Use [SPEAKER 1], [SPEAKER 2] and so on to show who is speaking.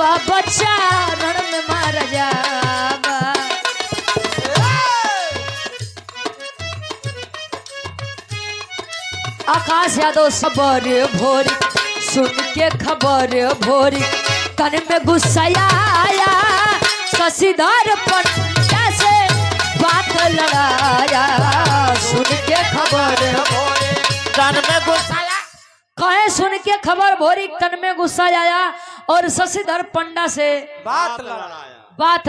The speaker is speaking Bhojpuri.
[SPEAKER 1] बाबा चारण में मार जावा। आकाश यादव सबर भोरी सुन के खबर भोरी तन में गुस्सा आया शशिधर पंडा से बात लड़ाया। सुन के खबर
[SPEAKER 2] तन में गुस्सा
[SPEAKER 1] कहे सुन के खबर भोरी तन में गुस्सा आया और शशिधर पंडा से
[SPEAKER 2] बात लड़ाया।
[SPEAKER 1] बात